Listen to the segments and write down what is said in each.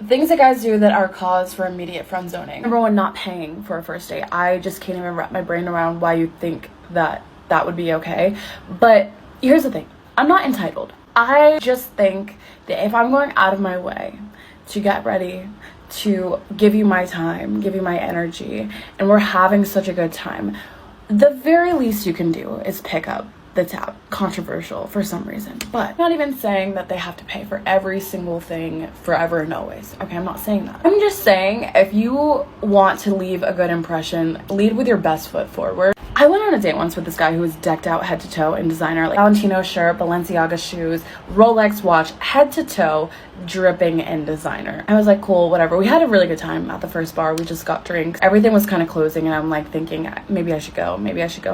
Things that guys do that are cause for immediate friend zoning. Number one, not paying for a first date. I just can't even wrap my brain around why you think that that would be okay. But here's the thing, I'm not entitled. I just think that if I'm going out of my way to get ready, to give you my time, give you my energy, and we're having such a good time, the very least you can do is pick up the tab. Controversial for some reason, but I'm not even saying that they have to pay for every single thing forever and always. Okay, I'm not saying that. I'm just saying if you want to leave a good impression, lead with your best foot forward. I went on a date once with this guy who was decked out head to toe in designer, like Valentino shirt, Balenciaga shoes, Rolex watch, head to toe, dripping in designer. I was like, cool, whatever. We had a really good time at the first bar. We just got drinks. Everything was kind of closing and I'm like thinking, maybe I should go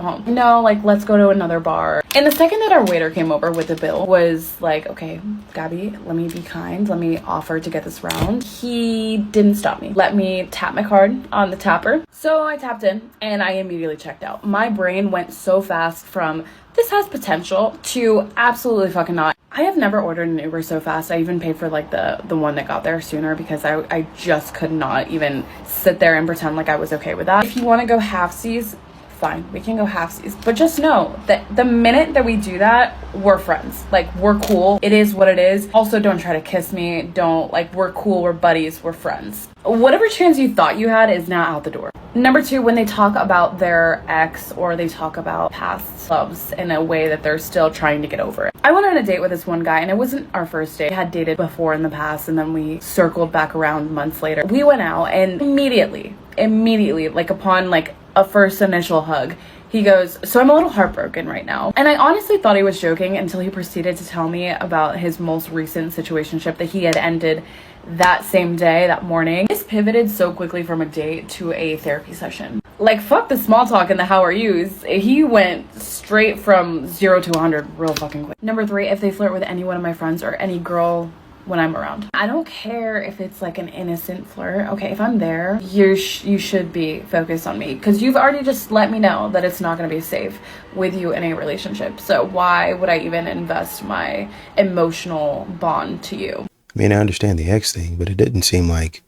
home. No, like, let's go to another bar. And the second that our waiter came over with the bill was like, okay, Gabby, let me be kind. Let me offer to get this round. He didn't stop me. Let me tap my card on the tapper. So I tapped in and I immediately checked out. My brain went so fast from this has potential to absolutely fucking not. I have never ordered an Uber so fast. I even paid for like the one that got there sooner because I just could not even sit there and pretend like I was okay with that. If you want to go halfsies, fine, we can go halfsies. But just know that the minute that we do that, we're friends. Like, we're cool. It is what it is. Also, don't try to kiss me. Don't, like, we're cool, we're buddies, we're friends. Whatever chance you thought you had is now out the door. Number two, when they talk about their ex or they talk about past loves in a way that they're still trying to get over it. I went on a date with this one guy and it wasn't our first date. We had dated before in the past and then we circled back around months later. We went out and immediately, like upon like a first initial hug, he goes, so I'm a little heartbroken right now. And I honestly thought he was joking until he proceeded to tell me about his most recent situationship that he had ended that same day, that morning. This pivoted so quickly from a date to a therapy session. Like, fuck the small talk and the how are yous. He went straight from 0 to 100 real fucking quick. Number three, if they flirt with any one of my friends or any girl when I'm around, I don't care if it's like an innocent flirt. Okay, if I'm there, you should be focused on me because you've already just let me know that it's not going to be safe with you in a relationship. So why would I even invest my emotional bond to you? I mean, I understand the ex thing, but it didn't seem like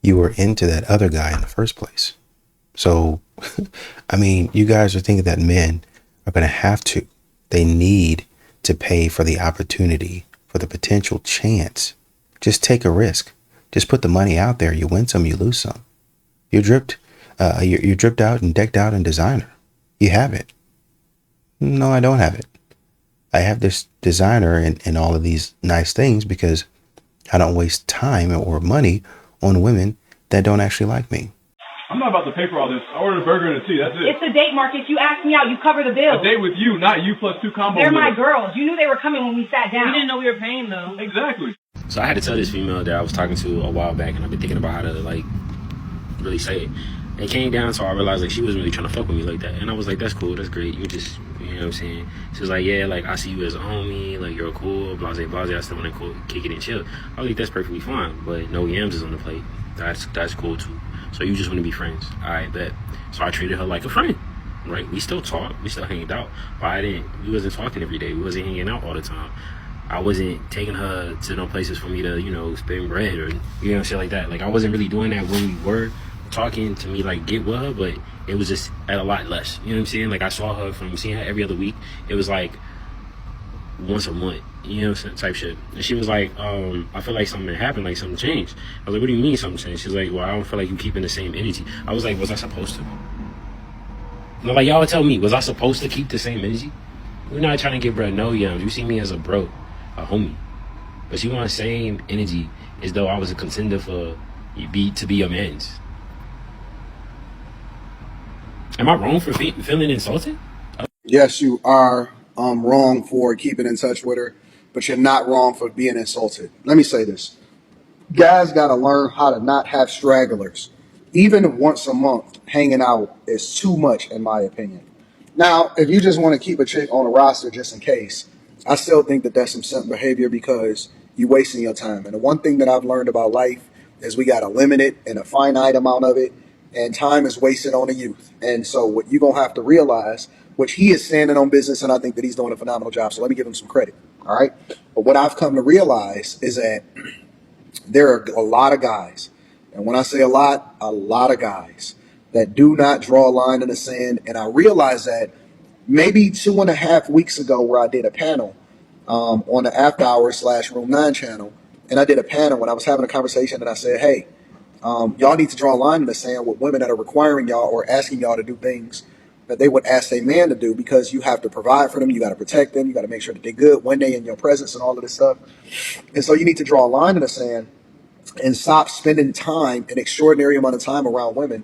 you were into that other guy in the first place. So, I mean, you guys are thinking that men are going to have to, they need to pay for the opportunity, for the potential chance. Just take a risk. Just put the money out there. You win some, you lose some. You're dripped out and decked out in designer. You have it. No, I don't have it. I have this designer and all of these nice things because I don't waste time or money on women that don't actually like me. I'm not about to pay for all this. I ordered a burger and a tea. That's it. It's a date, Marcus. You asked me out. You cover the bill. A date with you, not you plus two combo They're my meals. girls. You knew they were coming when we sat down. We didn't know we were paying, though. Exactly. So I had to tell this female that I was talking to a while back, and I've been thinking about how to, like, really say it. It came down, so I realized, like, she wasn't really trying to fuck with me like that. And I was like, that's cool, that's great. You just, you know what I'm saying? She was like, yeah, like, I see you as a homie, like, you're cool, blase, I still want to kick it and chill. I was like, that's perfectly fine, but no yams is on the plate. That's cool, too. So you just want to be friends. All right, bet. So I treated her like a friend, right? We still talked, we still hanged out, but we wasn't talking every day. We wasn't hanging out all the time. I wasn't taking her to no places for me to, you know, spend bread or, you know, shit like that. Like, I wasn't really doing that when we were talking to me, like, get with her, but it was just at a lot less. You know what I'm saying? Like, I saw her from seeing her every other week. It was like once a month, you know, type shit. And she was like, I feel like something happened, like something changed. I was like, what do you mean something changed? She's like, well, I don't feel like you keeping the same energy. I was like, was I supposed to? No, like, y'all would tell me, was I supposed to keep the same energy? We're not trying to get bro no yums. You see me as a bro, a homie. But she want the same energy as though I was a contender for to be your man's. Am I wrong for feeling insulted? Yes, you are wrong for keeping in touch with her, but you're not wrong for being insulted. Let me say this. Guys got to learn how to not have stragglers. Even once a month, hanging out is too much, in my opinion. Now, if you just want to keep a chick on a roster just in case, I still think that that's some simp behavior because you're wasting your time. And the one thing that I've learned about life is we got a limited and a finite amount of it, and time is wasted on the youth. And so what you're going to have to realize, which he is standing on business, and I think that he's doing a phenomenal job, so let me give him some credit, all right? But what I've come to realize is that There are a lot of guys, and when I say a lot of guys that do not draw a line in the sand. And I realized that maybe 2.5 weeks ago, where I did a panel on the After Hours / Room 9 channel. And I did a panel when I was having a conversation, and I said, hey, y'all need to draw a line in the sand with women that are requiring y'all or asking y'all to do things that they would ask a man to do, because you have to provide for them, you got to protect them, you got to make sure that they're good when they in your presence and all of this stuff. And so you need to draw a line in the sand and stop spending time, an extraordinary amount of time, around women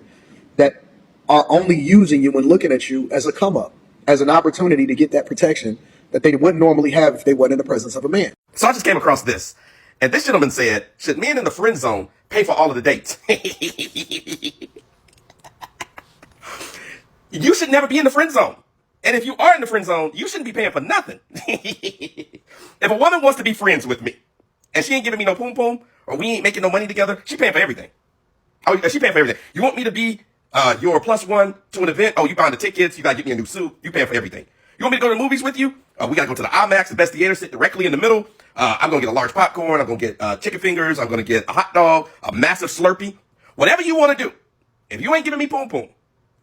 that are only using you and looking at you as a come up, as an opportunity to get that protection that they wouldn't normally have if they weren't in the presence of a man. So I just came across this. And this gentleman said, should men in the friend zone pay for all of the dates? You should never be in the friend zone. And if you are in the friend zone, you shouldn't be paying for nothing. If a woman wants to be friends with me and she ain't giving me no poom poom, or we ain't making no money together, she paying for everything. Oh, she paying for everything. You want me to be your +1 to an event? Oh, you buying the tickets. You got to get me a new suit. You paying for everything. You want me to go to the movies with you? We got to go to the IMAX, the best theater, sit directly in the middle. I'm going to get a large popcorn. I'm going to get chicken fingers. I'm going to get a hot dog, a massive Slurpee. Whatever you want to do. If you ain't giving me poom poom,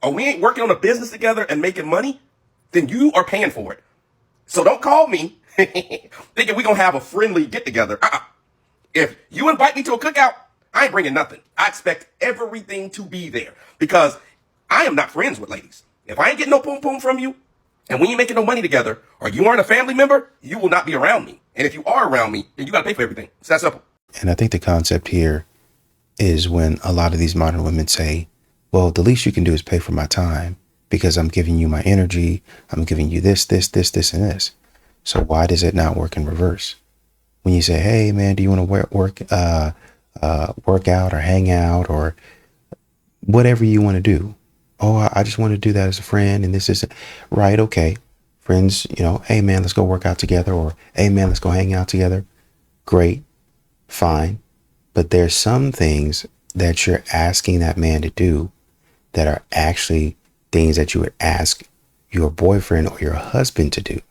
or we ain't working on a business together and making money, then you are paying for it. So don't call me thinking we're going to have a friendly get together. If you invite me to a cookout, I ain't bringing nothing. I expect everything to be there, because I am not friends with ladies. If I ain't getting no poom poom from you, and we ain't making no money together, or you aren't a family member, you will not be around me. And if you are around me, then you got to pay for everything. It's that simple. And I think the concept here is when a lot of these modern women say, well, the least you can do is pay for my time, because I'm giving you my energy. I'm giving you this, and this. So why does it not work in reverse? When you say, hey, man, do you want to work out or hang out or whatever you want to do? Oh, I just want to do that as a friend. And this isn't right. Okay. Friends, hey, man, let's go work out together, or hey, man, let's go hang out together. Great. Fine. But there's some things that you're asking that man to do that are actually things that you would ask your boyfriend or your husband to do.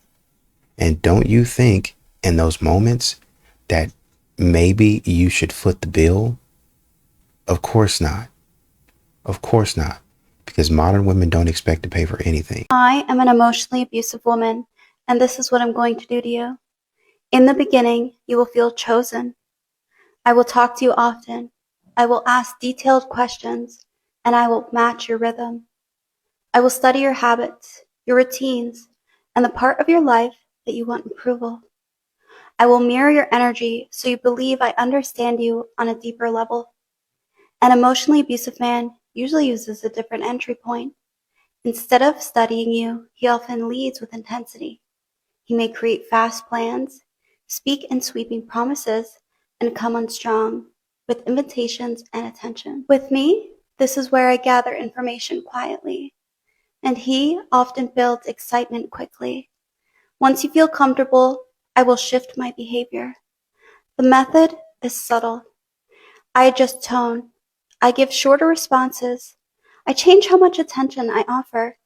And don't you think in those moments that maybe you should foot the bill? Of course not. Of course not. Because modern women don't expect to pay for anything. I am an emotionally abusive woman, and this is what I'm going to do to you. In the beginning, you will feel chosen. I will talk to you often. I will ask detailed questions, and I will match your rhythm. I will study your habits, your routines, and the part of your life that you want approval. I will mirror your energy so you believe I understand you on a deeper level. An emotionally abusive man usually uses a different entry point. Instead of studying you, he often leads with intensity. He may create fast plans, speak in sweeping promises, and come on strong with invitations and attention. With me, this is where I gather information quietly, and he often builds excitement quickly. Once you feel comfortable, I will shift my behavior. The method is subtle. I adjust tone. I give shorter responses. I change how much attention I offer,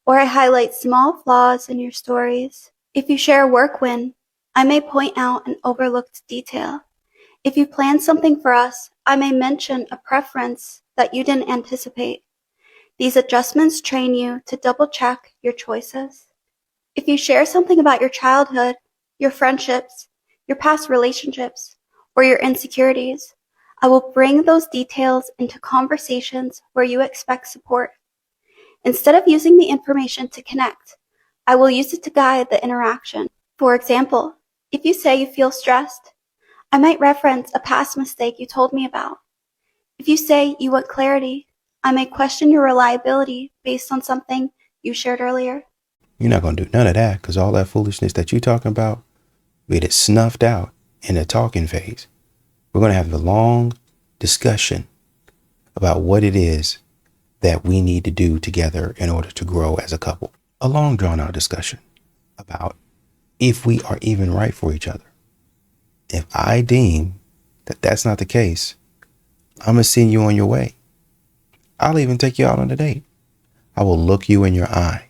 or I highlight small flaws in your stories. If you share a work win, I may point out an overlooked detail. If you plan something for us, I may mention a preference that you didn't anticipate. These adjustments train you to double-check your choices. If you share something about your childhood, your friendships, your past relationships, or your insecurities, I will bring those details into conversations where you expect support. Instead of using the information to connect, I will use it to guide the interaction. For example, if you say you feel stressed, I might reference a past mistake you told me about. If you say you want clarity, I may question your reliability based on something you shared earlier. You're not going to do none of that, because all that foolishness that you're talking about, we get it snuffed out in the talking phase. We're going to have a long discussion about what it is that we need to do together in order to grow as a couple. A long drawn out discussion about if we are even right for each other. If I deem that that's not the case, I'm going to send you on your way. I'll even take you out on a date. I will look you in your eye.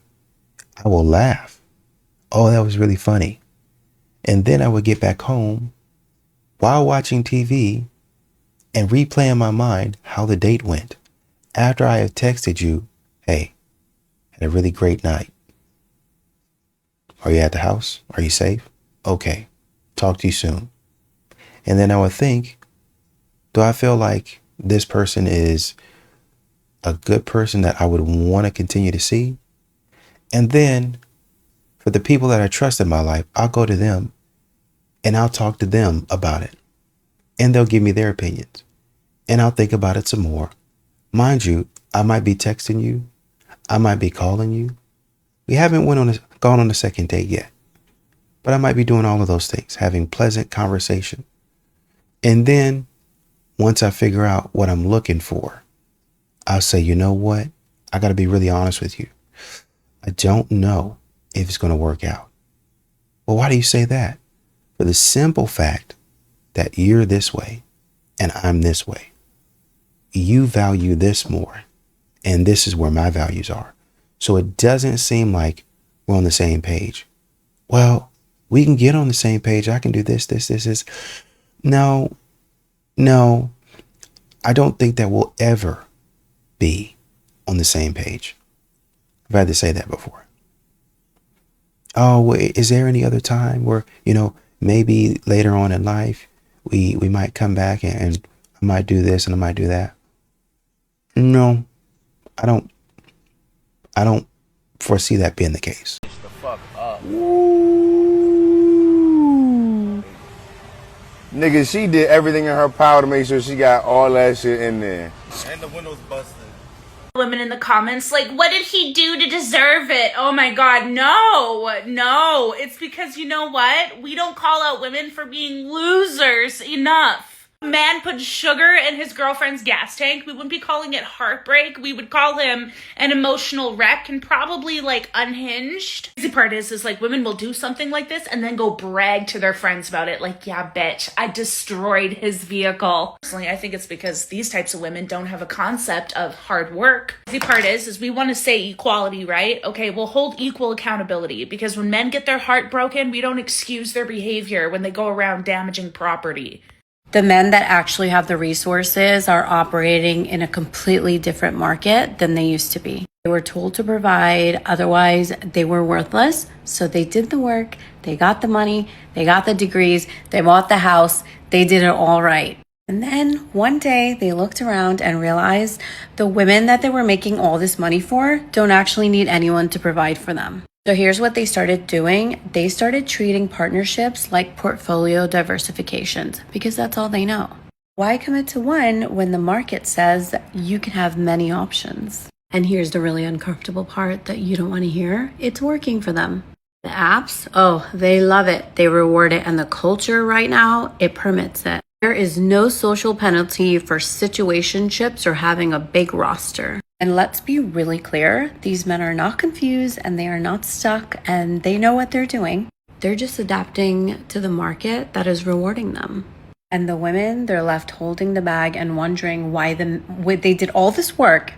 I will laugh. Oh, that was really funny. And then I would get back home while watching TV and replay in my mind how the date went after I have texted you, hey, had a really great night. Are you at the house? Are you safe? Okay. Talk to you soon. And then I would think, do I feel like this person is a good person that I would want to continue to see? And then for the people that I trust in my life, I'll go to them and I'll talk to them about it. And they'll give me their opinions. And I'll think about it some more. Mind you, I might be texting you. I might be calling you. We haven't gone on a second date yet. But I might be doing all of those things, having pleasant conversation. And then once I figure out what I'm looking for, I'll say, you know what? I got to be really honest with you. I don't know if it's going to work out. Well, why do you say that? For the simple fact that you're this way and I'm this way. You value this more, and this is where my values are. So it doesn't seem like we're on the same page. Well, we can get on the same page. I can do this. No, I don't think that we'll ever be on the same page. I've had to say that before. Oh, is there any other time where, maybe later on in life, we might come back and I might do this and I might do that? No, I don't foresee that being the case. Nigga, she did everything in her power to make sure she got all that shit in there. And the windows busted. Women in the comments like, what did he do to deserve it? Oh my god, no, it's because you know what? We don't call out women for being losers enough. Man put sugar in his girlfriend's gas tank. We wouldn't be calling it heartbreak. We would call him an emotional wreck and probably like unhinged. The part is like women will do something like this and then go brag to their friends about it. Like, yeah, bitch, I destroyed his vehicle. Personally, I think it's because these types of women don't have a concept of hard work. The part is we want to say equality, right? Okay, we'll hold equal accountability because when men get their heart broken, we don't excuse their behavior when they go around damaging property. The men that actually have the resources are operating in a completely different market than they used to be. They were told to provide, otherwise they were worthless. So they did the work, they got the money, they got the degrees, they bought the house, they did it all right. And then one day they looked around and realized the women that they were making all this money for don't actually need anyone to provide for them. So here's what they started doing. They started treating partnerships like portfolio diversifications because that's all they know. Why commit to one when the market says you can have many options? And here's the really uncomfortable part that you don't want to hear. It's working for them. The apps, oh, they love it. They reward it. And the culture right now, it permits it. There is no social penalty for situationships or having a big roster. And let's be really clear, these men are not confused and they are not stuck and they know what they're doing. They're just adapting to the market that is rewarding them. And the women, they're left holding the bag and wondering why they did all this work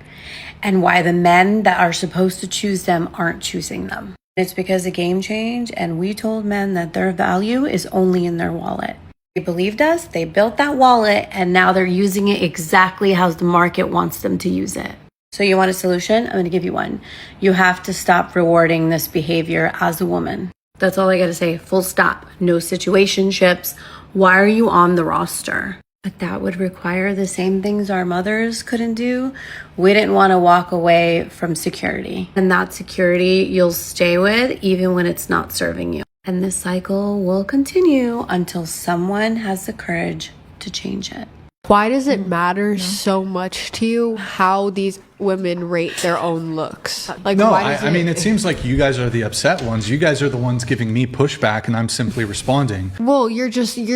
and why the men that are supposed to choose them aren't choosing them. It's because the game changed and we told men that their value is only in their wallet. They believed us, they built that wallet, and now they're using it exactly how the market wants them to use it. So you want a solution? I'm going to give you one. You have to stop rewarding this behavior as a woman. That's all I got to say. Full stop. No situationships. Why are you on the roster? But that would require the same things our mothers couldn't do. We didn't want to walk away from security. And that security you'll stay with even when it's not serving you. And this cycle will continue until someone has the courage to change it. Why does it matter so much to you how these women rate their own looks? Like, no, I mean, it seems like you guys are the upset ones. You guys are the ones giving me pushback, and I'm simply responding. Well, you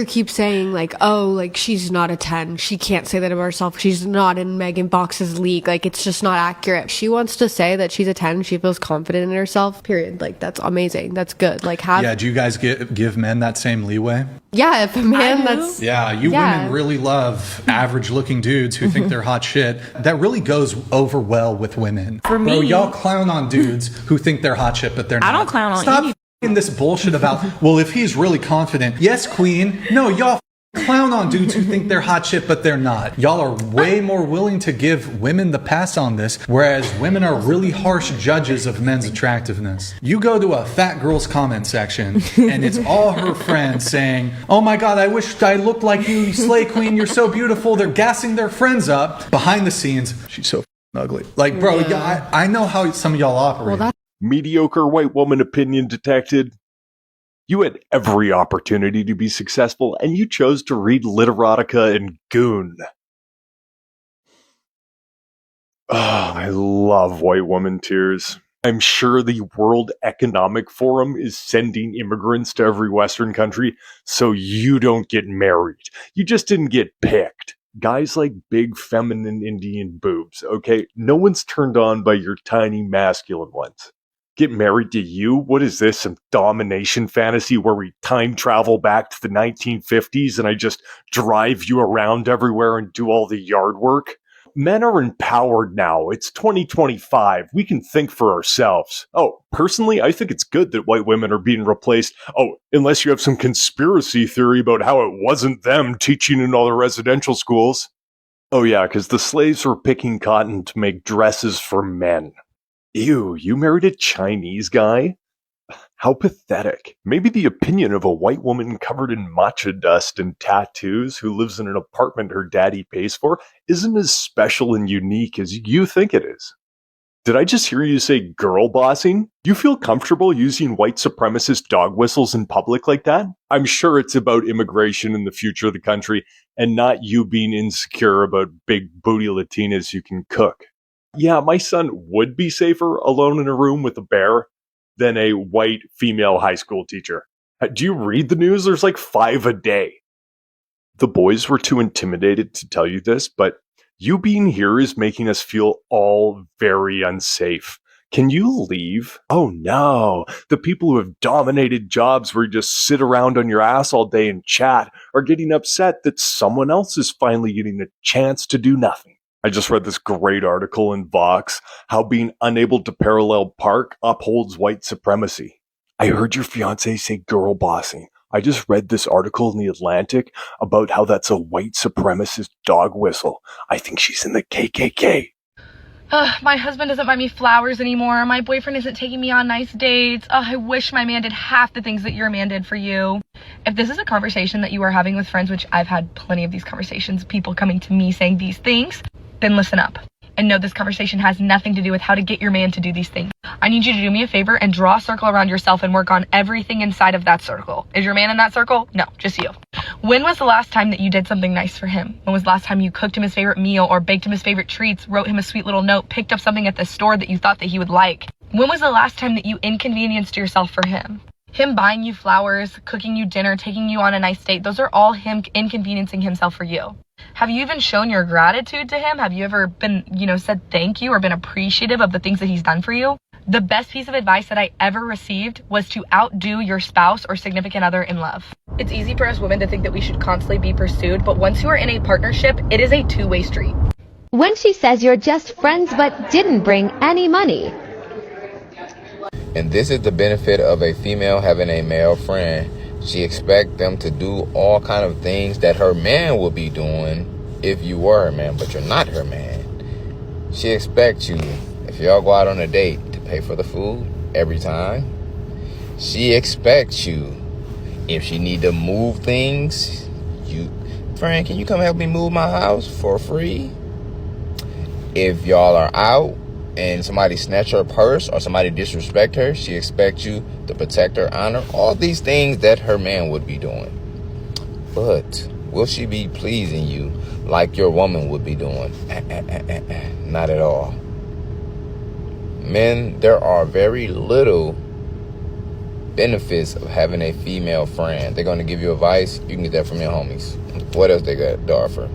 keep saying like, oh, like she's not a 10. She can't say that of herself. She's not in Megan Fox's league. Like, it's just not accurate. She wants to say that she's a 10. She feels confident in herself. Period. Like, that's amazing. That's good. Like, do you guys give men that same leeway? Yeah, if a man that's... Yeah, women really love average-looking dudes who think they're hot shit. That really goes over well with women. For me... Bro, y'all clown on dudes who think they're hot shit, but they're not. I don't clown on Stop f***ing this bullshit about, well, if he's really confident. Yes, queen. No, y'all Clown on dudes who think they're hot shit, but they're not. Y'all are way more willing to give women the pass on this, whereas women are really harsh judges of men's attractiveness. You go to a fat girl's comment section, and it's all her friends saying, oh my god, I wish I looked like you, slay queen, you're so beautiful. They're gassing their friends up. Behind the scenes, she's so ugly. Like, bro, yeah, I know how some of y'all operate. Well, mediocre white woman opinion detected. You had every opportunity to be successful, and you chose to read Literotica and Goon. Oh, I love white woman tears. I'm sure the World Economic Forum is sending immigrants to every Western country so you don't get married. You just didn't get picked. Guys like big feminine Indian boobs, okay? No one's turned on by your tiny masculine ones. Get married to you? What is this, some domination fantasy where we time travel back to the 1950s and I just drive you around everywhere and do all the yard work? Men are empowered now. It's 2025. We can think for ourselves. Oh, personally, I think it's good that white women are being replaced. Oh, unless you have some conspiracy theory about how it wasn't them teaching in all the residential schools. Oh yeah, because the slaves were picking cotton to make dresses for men. Ew, you married a Chinese guy? How pathetic. Maybe the opinion of a white woman covered in matcha dust and tattoos who lives in an apartment her daddy pays for isn't as special and unique as you think it is. Did I just hear you say girl bossing? You feel comfortable using white supremacist dog whistles in public like that? I'm sure it's about immigration and the future of the country and not you being insecure about big booty Latinas you can cook. Yeah, my son would be safer alone in a room with a bear than a white female high school teacher. Do you read the news? There's like 5 a day. The boys were too intimidated to tell you this, but you being here is making us feel all very unsafe. Can you leave? Oh no, the people who have dominated jobs where you just sit around on your ass all day and chat are getting upset that someone else is finally getting a chance to do nothing. I just read this great article in Vox, how being unable to parallel park upholds white supremacy. I heard your fiance say girl bossing. I just read this article in The Atlantic about how that's a white supremacist dog whistle. I think she's in the KKK. My husband doesn't buy me flowers anymore. My boyfriend isn't taking me on nice dates. I wish my man did half the things that your man did for you. If this is a conversation that you are having with friends, which I've had plenty of these conversations, people coming to me saying these things, then listen up and know this conversation has nothing to do with how to get your man to do these things. I need you to do me a favor and draw a circle around yourself and work on everything inside of that circle. Is your man in that circle? No, just you. When was the last time that you did something nice for him? When was the last time you cooked him his favorite meal or baked him his favorite treats, wrote him a sweet little note, picked up something at the store that you thought that he would like? When was the last time that you inconvenienced yourself for him? Him buying you flowers, cooking you dinner, taking you on a nice date, those are all him inconveniencing himself for you. Have you even shown your gratitude to him? Have you ever been, said thank you or been appreciative of the things that he's done for you? The best piece of advice that I ever received was to outdo your spouse or significant other in love. It's easy for us women to think that we should constantly be pursued, but once you are in a partnership, it is a two-way street. When she says you're just friends but didn't bring any money. And this is the benefit of a female having a male friend. She expects them to do all kind of things that her man would be doing if you were her man, but you're not her man. She expects you, if y'all go out on a date, to pay for the food every time. She expects you, if she need to move things, friend, can you come help me move my house for free? If y'all are out and somebody snatch her purse or somebody disrespect her, she expects you to protect her honor. All these things that her man would be doing. But will she be pleasing you like your woman would be doing? Not at all. Men, there are very little benefits of having a female friend. They're going to give you advice. You can get that from your homies. What else they got to offer?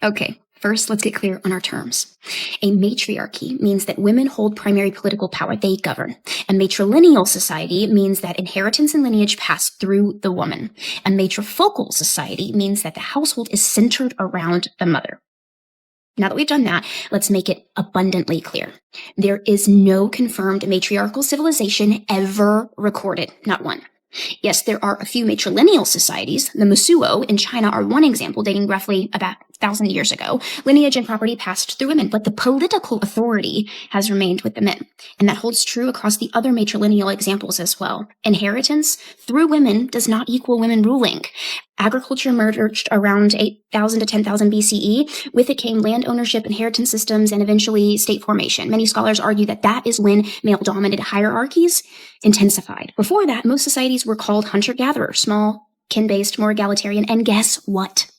Okay. First, let's get clear on our terms. A matriarchy means that women hold primary political power. They govern. A matrilineal society means that inheritance and lineage pass through the woman. A matrifocal society means that the household is centered around the mother. Now that we've done that, let's make it abundantly clear. There is no confirmed matriarchal civilization ever recorded. Not one. Yes, there are a few matrilineal societies. The Musuo in China are one example, dating roughly about 1,000 years ago. Lineage and property passed through women, but the political authority has remained with the men. And that holds true across the other matrilineal examples as well. Inheritance through women does not equal women ruling. Agriculture emerged around 8,000 to 10,000 BCE. With it came land ownership, inheritance systems, and eventually state formation. Many scholars argue that that is when male-dominated hierarchies intensified. Before that, most societies were called hunter-gatherer, small, kin-based, more egalitarian, and guess what?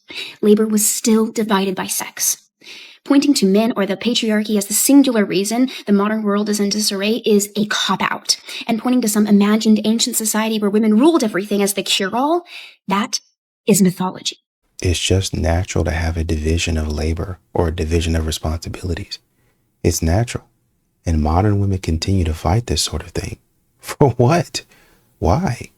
Labor was still divided by sex. Pointing to men or the patriarchy as the singular reason the modern world is in disarray is a cop-out. And pointing to some imagined ancient society where women ruled everything as the cure-all, that is mythology. It's just natural to have a division of labor or a division of responsibilities. It's natural. And modern women continue to fight this sort of thing. For what? Why?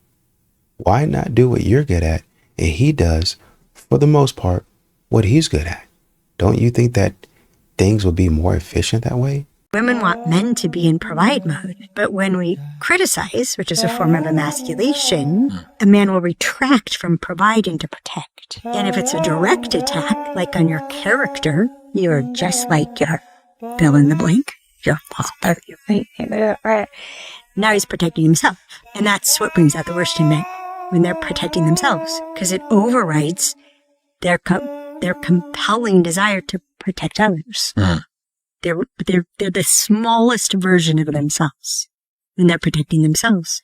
Why not do what you're good at and he does, for the most part, what he's good at? Don't you think that things will be more efficient that way? Women want men to be in provide mode, but when we criticize, which is a form of emasculation, a man will retract from providing to protect. And if it's a direct attack, like on your character, you're just like your fill in the blank, your father, right? Now he's protecting himself. And that's what brings out the worst in men, when they're protecting themselves, because it overrides their compelling desire to protect others. They're the smallest version of themselves, and they're protecting themselves.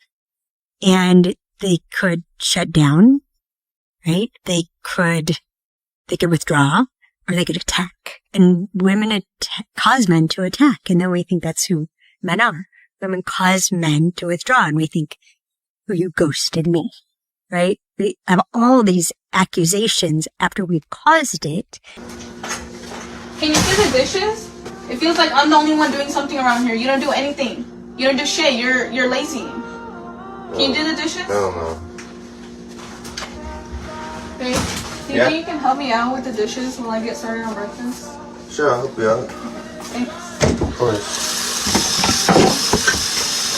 And they could shut down, right? They could withdraw, or they could attack. And women cause men to attack, and then we think that's who men are. Women cause men to withdraw, and we think, oh, you ghosted me, right? We have all these accusations after we've caused it. Can you do the dishes? It feels like I'm the only one doing something around here. You don't do anything. You don't do shit. You're lazy. Can you do the dishes? No. Babe, do you think you can help me out with the dishes while I get started on breakfast? Sure, I'll help you out. Thanks. Of course.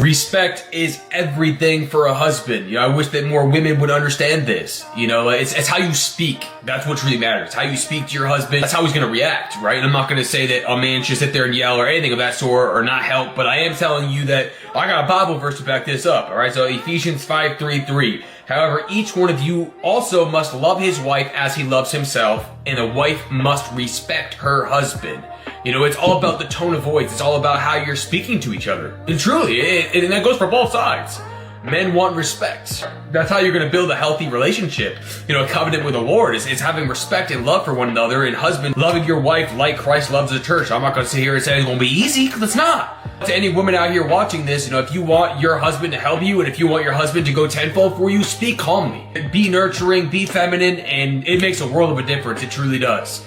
Respect is everything for a husband. I wish that more women would understand this. It's how you speak. That's what really matters. How you speak to your husband. That's how he's going to react, right? And I'm not going to say that a man should sit there and yell or anything of that sort or not help, but I am telling you that I got a Bible verse to back this up, all right? So Ephesians 5:3. However, each one of you also must love his wife as he loves himself, and a wife must respect her husband. It's all about the tone of voice. It's all about how you're speaking to each other. And truly, and that goes for both sides. Men want respect. That's how you're going to build a healthy relationship. A covenant with the Lord is having respect and love for one another, and husband loving your wife like Christ loves the church. I'm not going to sit here and say it's going to be easy, because it's not. To any women out here watching this, if you want your husband to help you and if you want your husband to go tenfold for you, speak calmly. Be nurturing, be feminine, and it makes a world of a difference. It truly does.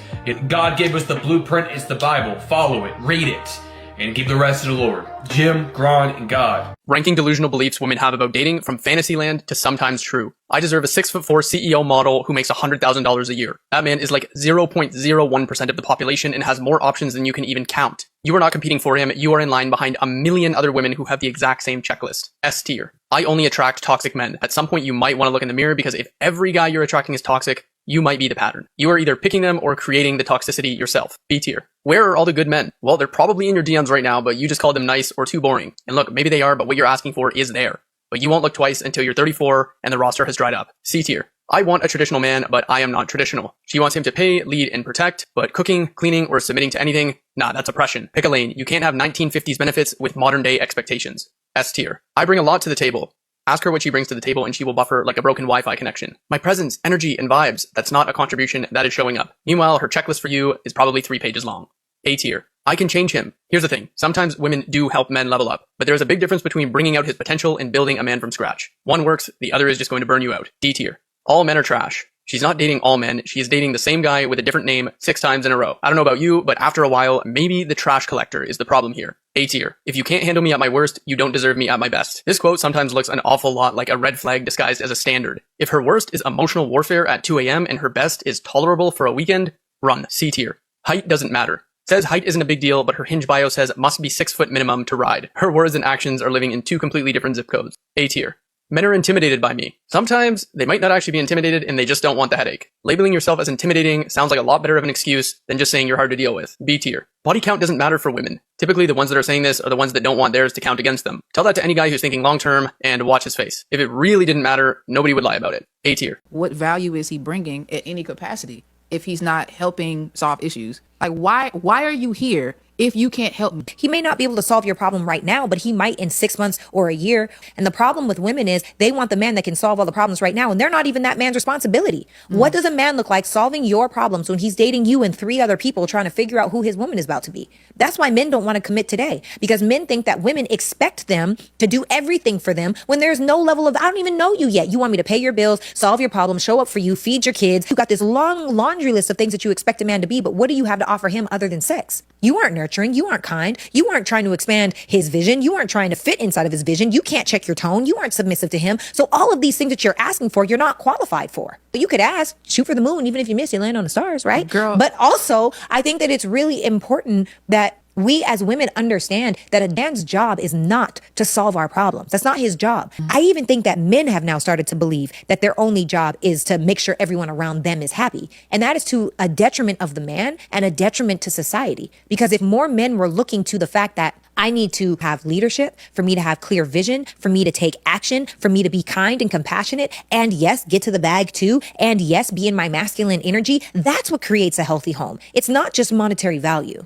God gave us the blueprint. It's the Bible. Follow it. Read it. And give the rest to the Lord. Jim, Gron, and God. Ranking delusional beliefs women have about dating from fantasyland to sometimes true. I deserve a 6'4" CEO model who makes $100,000 a year. That man is like 0.01% of the population and has more options than you can even count. You are not competing for him. You are in line behind a million other women who have the exact same checklist. S tier. I only attract toxic men. At some point, you might want to look in the mirror, because if every guy you're attracting is toxic, you might be the pattern. You are either picking them or creating the toxicity yourself. B tier. Where are all the good men? Well, they're probably in your DMs right now, but you just called them nice or too boring. And look, maybe they are, but what you're asking for is there. But you won't look twice until you're 34 and the roster has dried up. C tier. I want a traditional man, but I am not traditional. She wants him to pay, lead, and protect, but cooking, cleaning, or submitting to anything, nah, that's oppression. Pick a lane. You can't have 1950s benefits with modern day expectations. S tier. I bring a lot to the table. Ask her what she brings to the table and she will buffer like a broken Wi-Fi connection. My presence, energy, and vibes, that's not a contribution, that is showing up. Meanwhile, her checklist for you is probably 3 pages long. A tier. I can change him. Here's the thing. Sometimes women do help men level up, but there's a big difference between bringing out his potential and building a man from scratch. One works, the other is just going to burn you out. D tier. All men are trash. She's not dating all men. She is dating the same guy with a different name 6 times in a row. I don't know about you, but after a while, maybe the trash collector is the problem here. A tier. If you can't handle me at my worst, you don't deserve me at my best. This quote sometimes looks an awful lot like a red flag disguised as a standard. If her worst is emotional warfare at 2 a.m. and her best is tolerable for a weekend, run. C tier. Height doesn't matter. Says height isn't a big deal, but her Hinge bio says must be 6 foot minimum to ride. Her words and actions are living in 2 completely different zip codes. A tier. Men are intimidated by me. Sometimes they might not actually be intimidated and they just don't want the headache. Labeling yourself as intimidating sounds like a lot better of an excuse than just saying you're hard to deal with. B tier. Body count doesn't matter for women. Typically, the ones that are saying this are the ones that don't want theirs to count against them. Tell that to any guy who's thinking long term and watch his face. If it really didn't matter, nobody would lie about it. A tier. What value is he bringing at any capacity if he's not helping solve issues? Like, why are you here if you can't help me? He may not be able to solve your problem right now, but he might in 6 months or a year. And the problem with women is they want the man that can solve all the problems right now, and they're not even that man's responsibility. What does a man look like solving your problems when he's dating you and 3 other people trying to figure out who his woman is about to be? That's why men don't want to commit today, because men think that women expect them to do everything for them when there's no level of, I don't even know you yet. You want me to pay your bills, solve your problems, show up for you, feed your kids. You got this long laundry list of things that you expect a man to be, but what do you have to offer him other than sex? You aren't nurturing. You aren't kind. You aren't trying to expand his vision. You aren't trying to fit inside of his vision. You can't check your tone. You aren't submissive to him. So all of these things that you're asking for, you're not qualified for. But you could ask, shoot for the moon. Even if you miss, you land on the stars, right? Girl. But also, I think that it's really important that we as women understand that a man's job is not to solve our problems. That's not his job. I even think that men have now started to believe that their only job is to make sure everyone around them is happy. And that is to a detriment of the man and a detriment to society. Because if more men were looking to the fact that I need to have leadership, for me to have clear vision, for me to take action, for me to be kind and compassionate, and yes, get to the bag too, and yes, be in my masculine energy, that's what creates a healthy home. It's not just monetary value.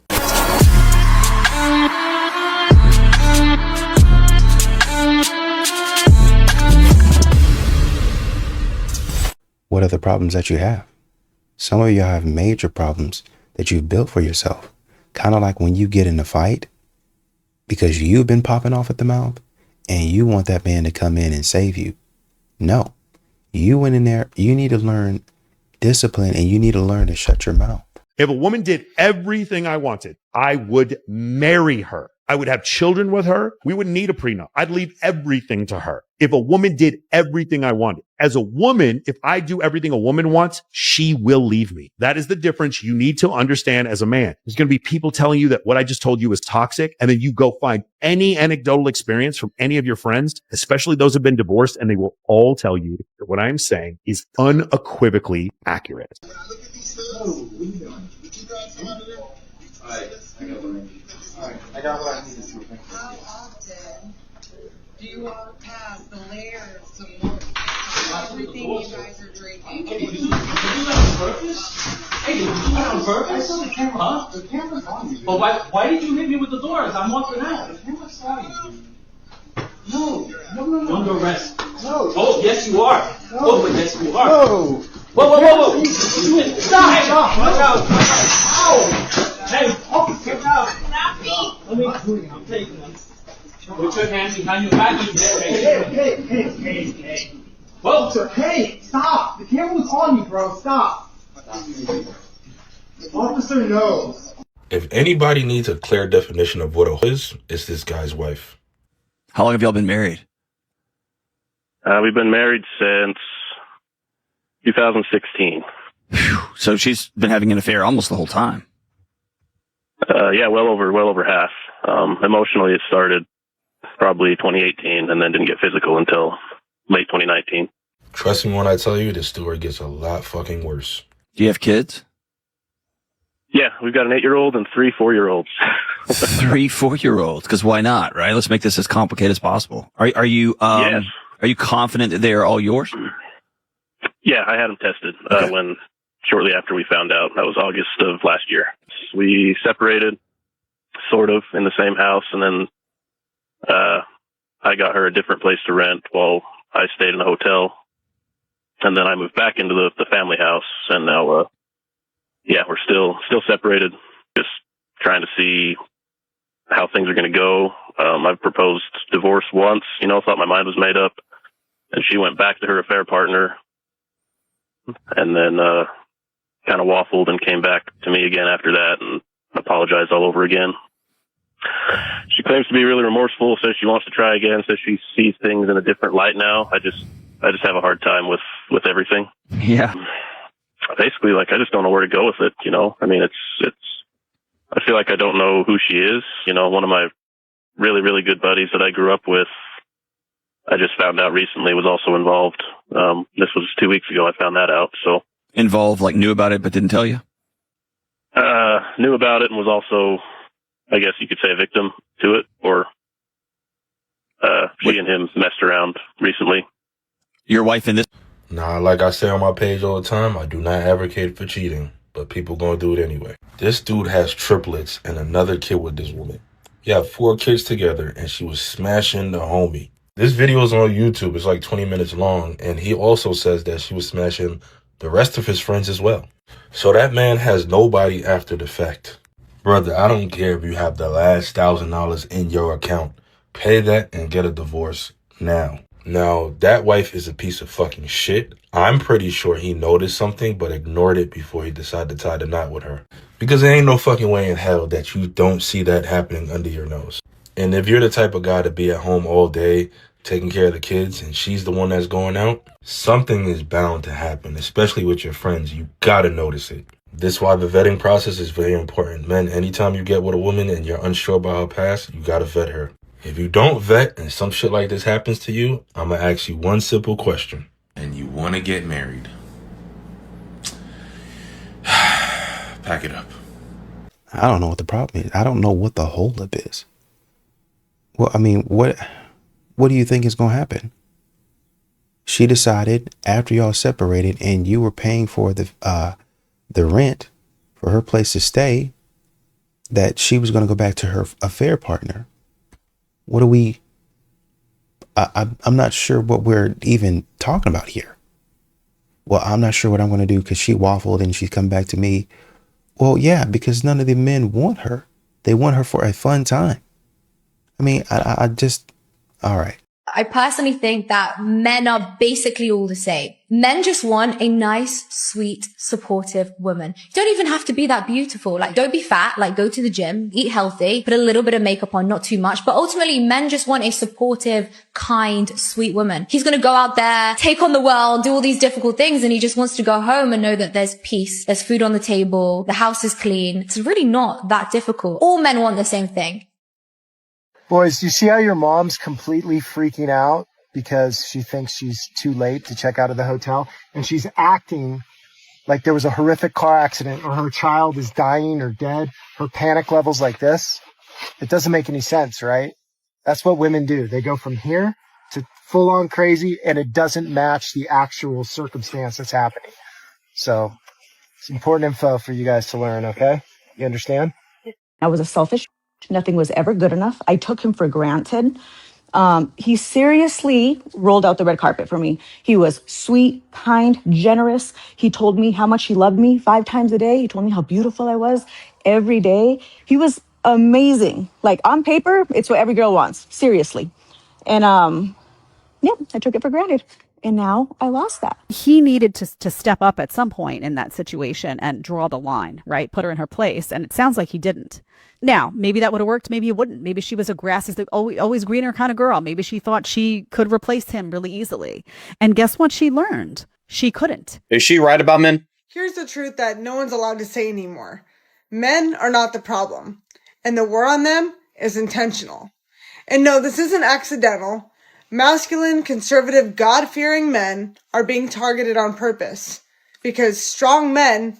What are the problems that you have? Some of y'all have major problems that you've built for yourself. Kind of like when you get in a fight because you've been popping off at the mouth and you want that man to come in and save you. No, you went in there. You need to learn discipline and you need to learn to shut your mouth. If a woman did everything I wanted, I would marry her. I would have children with her. We wouldn't need a prenup. I'd leave everything to her. If a woman did everything I wanted. As a woman, if I do everything a woman wants, she will leave me. That is the difference you need to understand as a man. There's going to be people telling you that what I just told you is toxic, and then you go find any anecdotal experience from any of your friends, especially those who have been divorced, and they will all tell you that what I'm saying is unequivocally accurate. I got what I needed to. How often do you walk past the layers some more? Everything you guys are drinking. Hey, did you do that on purpose? Hey, did you do that on purpose? I saw the camera. Huh? The camera's on you. But why did you hit me with the doors? I'm walking out. The camera saw you. No. You're under arrest. No. Oh, yes you are. No. Oh, but yes you are. No. Whoa. Stop. Watch out. Ow. Hey, get out. Let me, I'm taking them. Put your hands behind your back. Hey. Whoa. Hey, stop. The camera was on you, bro. Stop. Officer knows. If anybody needs a clear definition of what a hoe is, it's this guy's wife. How long have y'all been married? We've been married since 2016. So she's been having an affair almost the whole time. Yeah, well over half. Emotionally, it started probably 2018 and then didn't get physical until late 2019. Trust me when I tell you, this story gets a lot fucking worse. Do you have kids? Yeah, we've got an 8-year-old and 3 4-year-olds. 3 4-year-olds, because why not, right? Let's make this as complicated as possible. Are you Yes. Are you confident that they are all yours? Yeah, I had them tested when shortly after we found out. That was August of last year. We separated, sort of, in the same house, and then I got her a different place to rent while I stayed in a hotel. And then I moved back into the family house, and now, we're still separated, just trying to see how things are going to go. I've proposed divorce once, thought my mind was made up, and she went back to her affair partner, and then kind of waffled and came back to me again after that and apologized all over again. She claims to be really remorseful, says she wants to try again, says she sees things in a different light now. I just have a hard time with everything. Yeah. Basically, I just don't know where to go with it, I mean, it's I feel like I don't know who she is. One of my really, really good buddies that I grew up with, I just found out recently was also involved. This was 2 weeks ago I found that out, so. Involved, like knew about it but didn't tell you? Knew about it and was also, I guess you could say, a victim to it, or she and him messed around recently. Your wife in this? Nah, like I say on my page all the time, I do not advocate for cheating, but people gonna do it anyway. This dude has triplets and another kid with this woman. You have 4 kids together, and she was smashing the homie. This video is on YouTube. It's like 20 minutes long, and he also says that she was smashing the rest of his friends as well. So that man has nobody after the fact. Brother, I don't care if you have the last $1,000 in your account. Pay that and get a divorce now. Now, that wife is a piece of fucking shit. I'm pretty sure he noticed something but ignored it before he decided to tie the knot with her. Because there ain't no fucking way in hell that you don't see that happening under your nose. And if you're the type of guy to be at home all day, taking care of the kids, and she's the one that's going out, something is bound to happen, especially with your friends. You gotta notice it. This is why the vetting process is very important. Men, anytime you get with a woman and you're unsure about her past, you gotta vet her. If you don't vet and some shit like this happens to you, I'm gonna ask you one simple question. And you wanna get married. Pack it up. I don't know what the problem is. I don't know what the holdup is. Well, I mean, what do you think is going to happen? She decided after y'all separated and you were paying for the rent for her place to stay that she was going to go back to her affair partner. What do we... I'm not sure what we're even talking about here. Well, I'm not sure what I'm going to do because she waffled and she's come back to me. Well, yeah, because none of the men want her. They want her for a fun time. I mean, I just... All right. I personally think that men are basically all the same. Men just want a nice, sweet, supportive woman. You don't even have to be that beautiful. Like, don't be fat. Like, go to the gym, eat healthy, put a little bit of makeup on, not too much. But ultimately, men just want a supportive, kind, sweet woman. He's going to go out there, take on the world, do all these difficult things, and he just wants to go home and know that there's peace, there's food on the table, the house is clean. It's really not that difficult. All men want the same thing. Boys, do you see how your mom's completely freaking out because she thinks she's too late to check out of the hotel? And she's acting like there was a horrific car accident or her child is dying or dead. Her panic level's like this. It doesn't make any sense, right? That's what women do. They go from here to full on crazy, and it doesn't match the actual circumstance that's happening. So it's important info for you guys to learn, okay? You understand? I was a selfish. Nothing was ever good enough. I took him for granted. He seriously rolled out the red carpet for me. He was sweet, kind, generous. He told me how much he loved me 5 times a day. He told me how beautiful I was every day. He was amazing. Like, on paper, it's what every girl wants. Seriously. And, yeah, I took it for granted. And now I lost that. He needed to step up at some point in that situation and draw the line, right? Put her in her place. And it sounds like he didn't. Now, maybe that would have worked. Maybe it wouldn't. Maybe she was a grass is the always greener kind of girl. Maybe she thought she could replace him really easily. And guess what she learned? She couldn't. Is she right about men? Here's the truth that no one's allowed to say anymore. Men are not the problem. And the war on them is intentional. And no, this isn't accidental. Masculine, conservative, God-fearing men are being targeted on purpose because strong men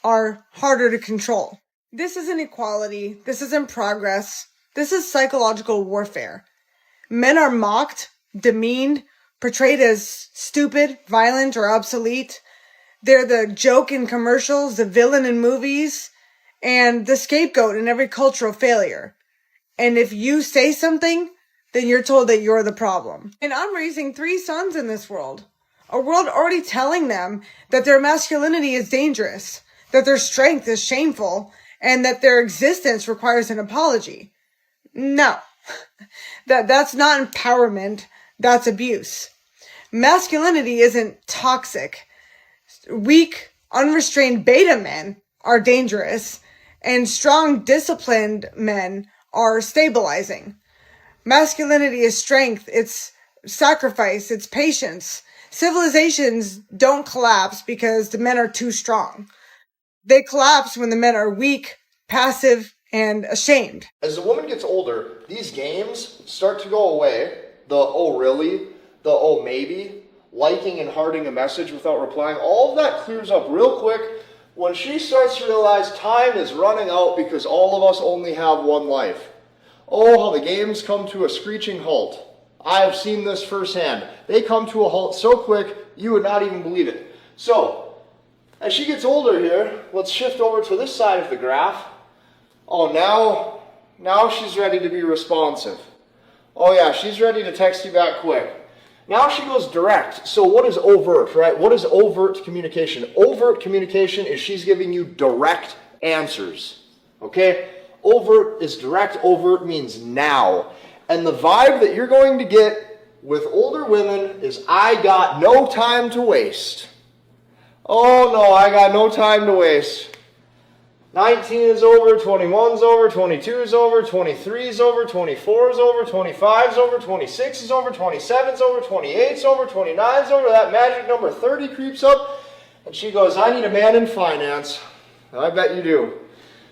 are harder to control. This isn't equality. This isn't progress. This is psychological warfare. Men are mocked, demeaned, portrayed as stupid, violent, or obsolete. They're the joke in commercials, the villain in movies, and the scapegoat in every cultural failure. And if you say something, then you're told that you're the problem. And I'm raising 3 sons in this world. A world already telling them that their masculinity is dangerous, that their strength is shameful, and that their existence requires an apology. No. That's not empowerment. That's abuse. Masculinity isn't toxic. Weak, unrestrained beta men are dangerous, and strong, disciplined men are stabilizing. Masculinity is strength, it's sacrifice, it's patience. Civilizations don't collapse because the men are too strong. They collapse when the men are weak, passive, and ashamed. As the woman gets older, these games start to go away. The, oh really? the oh maybe, liking and hearting a message without replying, all of that clears up real quick when she starts to realize time is running out because all of us only have one life. Oh, how the games come to a screeching halt. I have seen this firsthand. They come to a halt so quick, you would not even believe it. So, as she gets older here, let's shift over to this side of the graph. Oh, now she's ready to be responsive. Oh yeah, she's ready to text you back quick. Now she goes direct. So what is overt, right? What is overt communication? Overt communication is she's giving you direct answers, okay? Overt is direct. Overt means now. And the vibe that you're going to get with older women is, I got no time to waste. Oh no, I got no time to waste. 19 is over, 21's over, 22's over, 23's over, 24's over, 25's over, 26 is over, 27's over, 28's over, 29's over. That magic number 30 creeps up, and she goes, I need a man in finance. And I bet you do.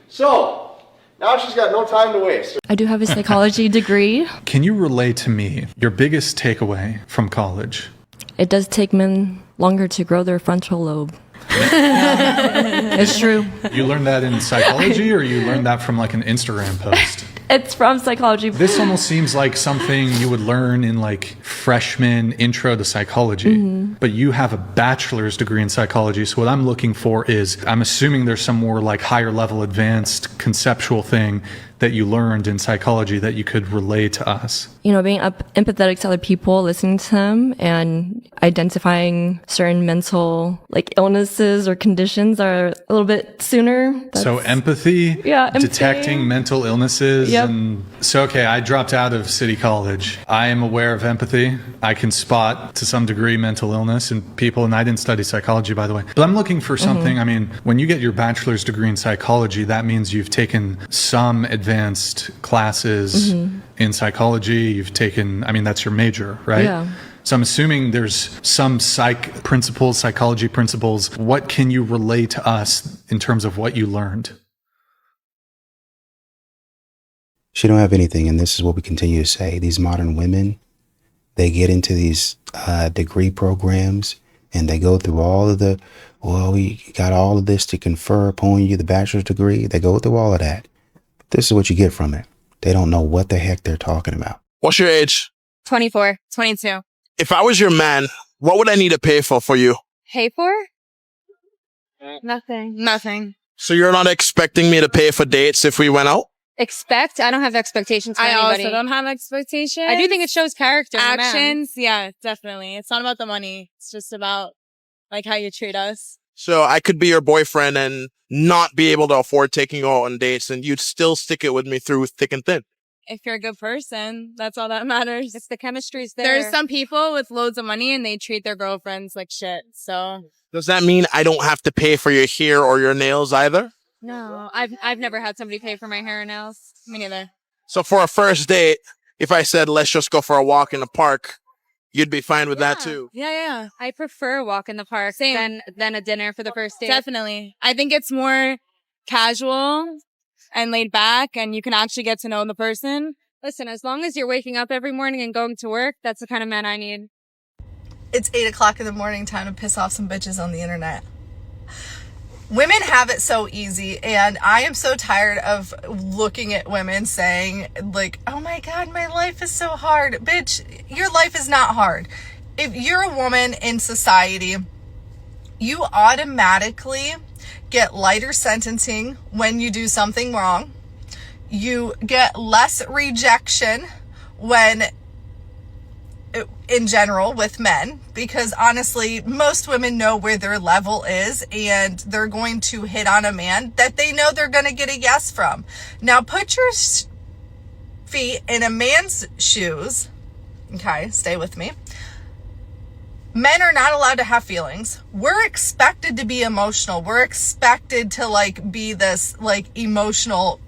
So, now she's got no time to waste. I do have a psychology degree. Can you relay to me your biggest takeaway from college? It does take men longer to grow their frontal lobe. It's true. You learned that in psychology, or you learned that from like an Instagram post? It's from psychology. This almost seems like something you would learn in like freshman intro to psychology, but you have a bachelor's degree in psychology. So what I'm looking for is, I'm assuming there's some more like higher level advanced conceptual thing that you learned in psychology that you could relay to us. You know, being empathetic to other people, listening to them, and identifying certain mental like illnesses or conditions are a little bit sooner. So empathy, detecting mental illnesses. Yep. And so, okay, I dropped out of City College. I am aware of empathy. I can spot to some degree mental illness in people, and I didn't study psychology, by the way. But I'm looking for something. I mean, when you get your bachelor's degree in psychology, that means you've taken some advanced classes in psychology. You've taken, I mean, that's your major, right? Yeah. So I'm assuming there's some psychology principles. What can you relay to us in terms of what you learned? She don't have anything, and this is what we continue to say. These modern women, they get into these degree programs, and they go through all of the, well, we got all of this to confer upon you, the bachelor's degree. They go through all of that. This is what you get from it. They don't know what the heck they're talking about. What's your age? 24, 22. If I was your man, what would I need to pay for you? Pay for? Nothing. So you're not expecting me to pay for dates if we went out? Expect? I don't have expectations for anybody. I also don't have expectations. I do think it shows character. Actions, yeah, definitely. It's not about the money. It's just about like how you treat us. So I could be your boyfriend and not be able to afford taking you out on dates, and you'd still stick it with me through thick and thin. If you're a good person, that's all that matters. If the chemistry's there. There's some people with loads of money and they treat their girlfriends like shit. So does that mean I don't have to pay for your hair or your nails either? No, I've never had somebody pay for my hair and nails. Me neither. So for a first date, if I said, let's just go for a walk in the park, you'd be fine with that too? Yeah. I prefer a walk in the park than a dinner for the first date. Definitely. I think it's more casual and laid back, and you can actually get to know the person. Listen, as long as you're waking up every morning and going to work, that's the kind of man I need. It's 8 o'clock in the morning, time to piss off some bitches on the internet. Women have it so easy, and I am so tired of looking at women saying, like, oh my God, my life is so hard. Bitch, your life is not hard. If you're a woman in society, you automatically get lighter sentencing when you do something wrong. You get less rejection in general with men, because honestly, most women know where their level is, and they're going to hit on a man that they know they're going to get a yes from. Now put your feet in a man's shoes. Okay, stay with me. Men are not allowed to have feelings. We're expected to be emotional. We're expected to be this emotional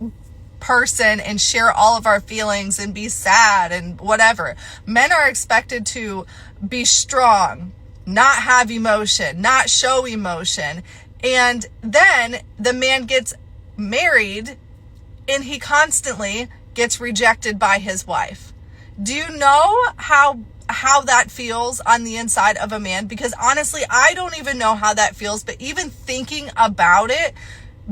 person and share all of our feelings and be sad and whatever. Men are expected to be strong, not have emotion, not show emotion. And then the man gets married and he constantly gets rejected by his wife. Do you know how how that feels on the inside of a man, because honestly, I don't even know how that feels, but even thinking about it,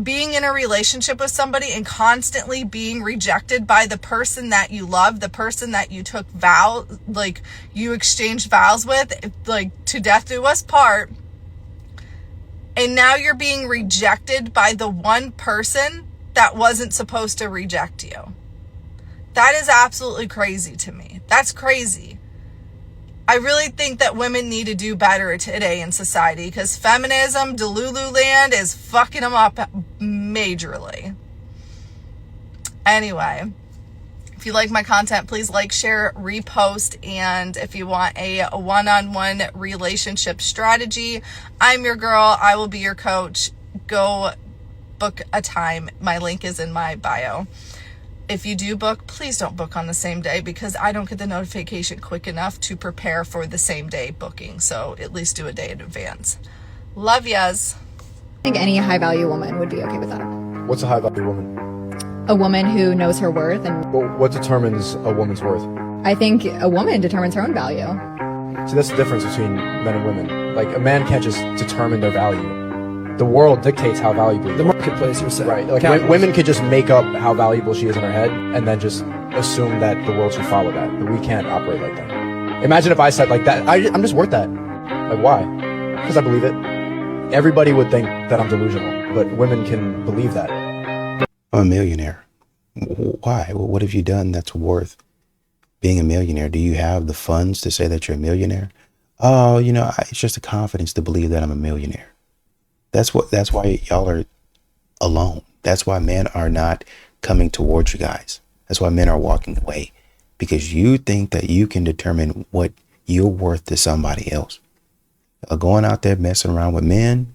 being in a relationship with somebody and constantly being rejected by the person that you love, the person that you took vows, like you exchanged vows with, like to death do us part, and now you're being rejected by the one person that wasn't supposed to reject you. That is absolutely crazy to me. That's crazy. I really think that women need to do better today in society, because feminism, Delulu land, is fucking them up majorly. Anyway, if you like my content, please like, share, repost, and if you want a one-on-one relationship strategy, I'm your girl. I will be your coach. Go book a time. My link is in my bio. If you do book, please don't book on the same day, because I don't get the notification quick enough to prepare for the same day booking. So at least do a day in advance. Love yas. I think any high value woman would be okay with that. What's a high value woman? A woman who knows her worth. And Well, what determines a woman's worth? I think a woman determines her own value. See, that's the difference between men and women. Like, a man can't just determine their value. The world dictates how valuable the marketplace, you're saying. Right. Like, women could just make up how valuable she is in her head and then just assume that the world should follow that. But we can't operate like that. Imagine if I said like that, I'm just worth that. Like, why? Because I believe it. Everybody would think that I'm delusional, but women can believe that. I'm a millionaire. Why? What have you done that's worth being a millionaire? Do you have the funds to say that you're a millionaire? Oh, it's just the confidence to believe that I'm a millionaire. That's why y'all are alone. That's why men are not coming towards you guys. That's why men are walking away, because you think that you can determine what you're worth to somebody else. Going out there messing around with men,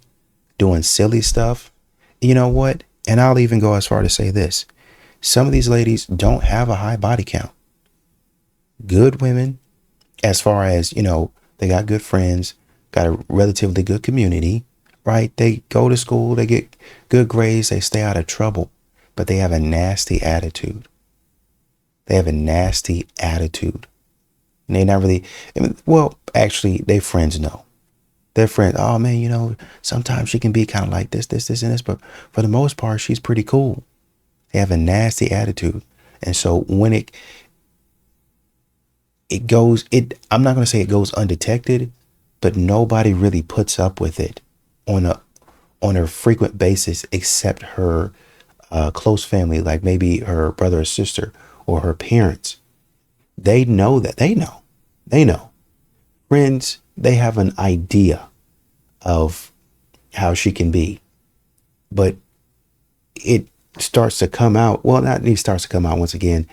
doing silly stuff. You know what? And I'll even go as far to say this. Some of these ladies don't have a high body count. Good women, as far as, they got good friends, got a relatively good community, right? They go to school, they get good grades, they stay out of trouble, but they have a nasty attitude. They have a nasty attitude. And they're not really, actually, their friends know. Their friends, oh man, sometimes she can be kind of like this, and this, but for the most part, she's pretty cool. They have a nasty attitude. And so when it goes, I'm not going to say it goes undetected, but nobody really puts up with it on a frequent basis except her close family, like maybe her brother or sister or her parents. They know that. They know. Friends, they have an idea of how she can be, but it starts to come out. Well, not it starts to come out once again,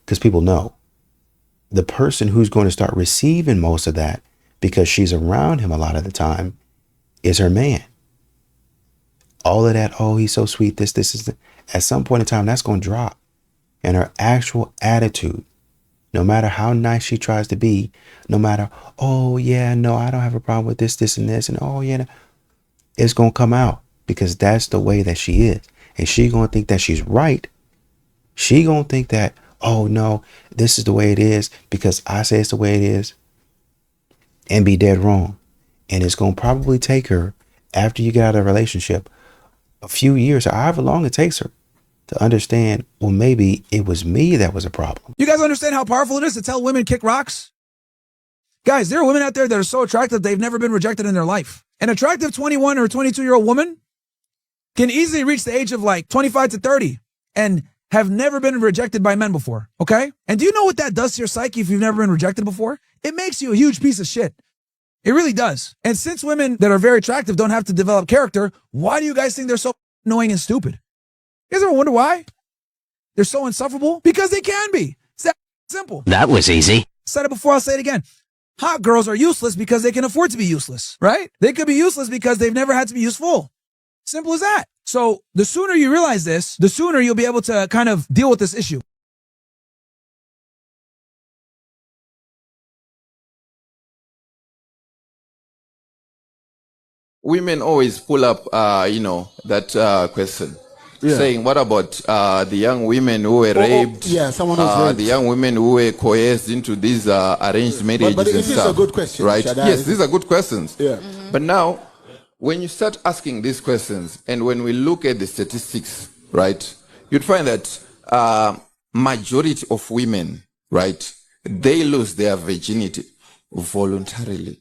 because people know. The person who's going to start receiving most of that, because she's around him a lot of the time, is her man. All of that, oh, he's so sweet, this is, at some point in time, that's going to drop. And her actual attitude, no matter how nice she tries to be, no matter, oh yeah, no, I don't have a problem with this, and this, and oh yeah, it's going to come out, because that's the way that she is. And she going to think that she's right. She going to think that, oh no, this is the way it is because I say it's the way it is, and be dead wrong. And it's going to probably take her, after you get out of a relationship, a few years, or however long it takes her, to understand, well, maybe it was me that was a problem. You guys understand how powerful it is to tell women kick rocks? Guys, there are women out there that are so attractive they've never been rejected in their life. An attractive 21 or 22-year-old woman can easily reach the age of like 25 to 30 and have never been rejected by men before, okay? And do you know what that does to your psyche if you've never been rejected before? It makes you a huge piece of shit. It really does. And since women that are very attractive don't have to develop character, why do you guys think they're so annoying and stupid? You guys ever wonder why? They're so insufferable? Because they can be. It's that simple. That was easy. Said it before, I'll say it again. Hot girls are useless because they can afford to be useless, right? They could be useless because they've never had to be useful. Simple as that. So the sooner you realize this, the sooner you'll be able to kind of deal with this issue. Women always pull up, that question. saying, what about the young women who were raped? Yeah, someone was raped. The young women who were coerced into these arranged marriages but and it is stuff. a good question, right? Shaddai. Yes, these are good questions. Yeah. But now, when you start asking these questions, and when we look at the statistics, right, you'd find that majority of women, right, they lose their virginity voluntarily.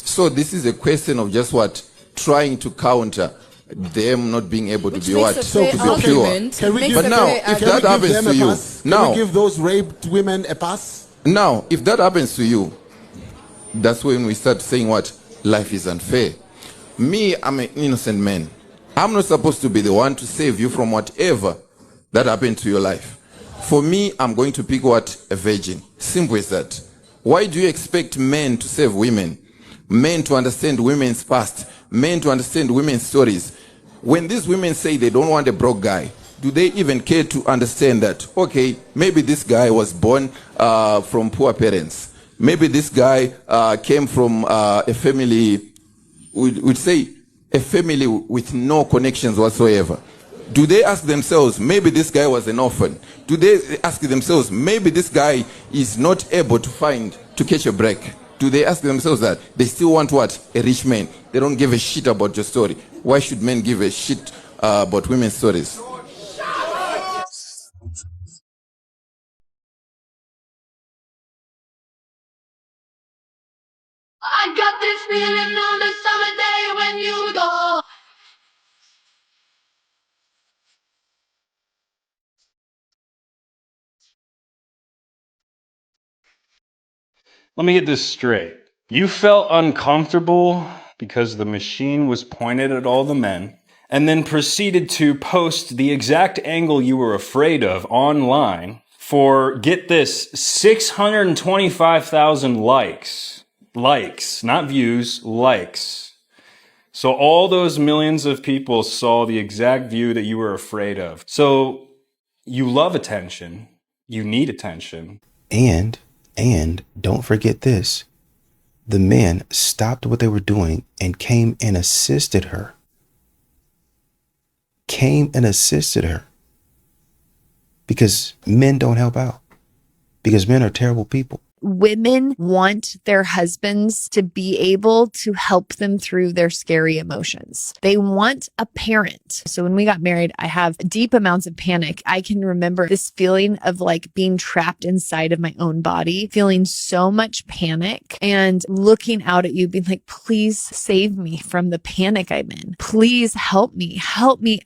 So this is a question of just what? Trying to counter them not being able to be what? So To be pure. Can we give, But now, if that happens to you, can we give those raped women a pass? now, if that happens to you, that's when we start saying what? Life is unfair. Me, I'm an innocent man. I'm not supposed to be the one to save you from whatever that happened to your life. For me, I'm going to pick what? A virgin. Simple as that. Why do you expect men to save women? Men to understand women's past. Men to understand women's stories. When these women say they don't want a broke guy, do they even care to understand that, okay, maybe this guy was born from poor parents. Maybe this guy came from a family, we'd say a family with no connections whatsoever. Do they ask themselves, maybe this guy was an orphan? Do they ask themselves, maybe this guy is not able to catch a break? Do they ask themselves that? They still want what? A rich man. They don't give a shit about your story. Why should men give a shit about women's stories? I got this feeling on the summer day when you go. Let me get this straight. You felt uncomfortable because the machine was pointed at all the men, and then proceeded to post the exact angle you were afraid of online for, get this, 625,000 likes. Likes, not views, likes. So all those millions of people saw the exact view that you were afraid of. So you love attention. You need attention. And don't forget this. The men stopped what they were doing and came and assisted her. Because men don't help out. Because men are terrible people. Women want their husbands to be able to help them through their scary emotions. They want a parent. So when we got married, I have deep amounts of panic. I can remember this feeling of like being trapped inside of my own body, feeling so much panic and looking out at you, being like, please save me from the panic I'm in. Please help me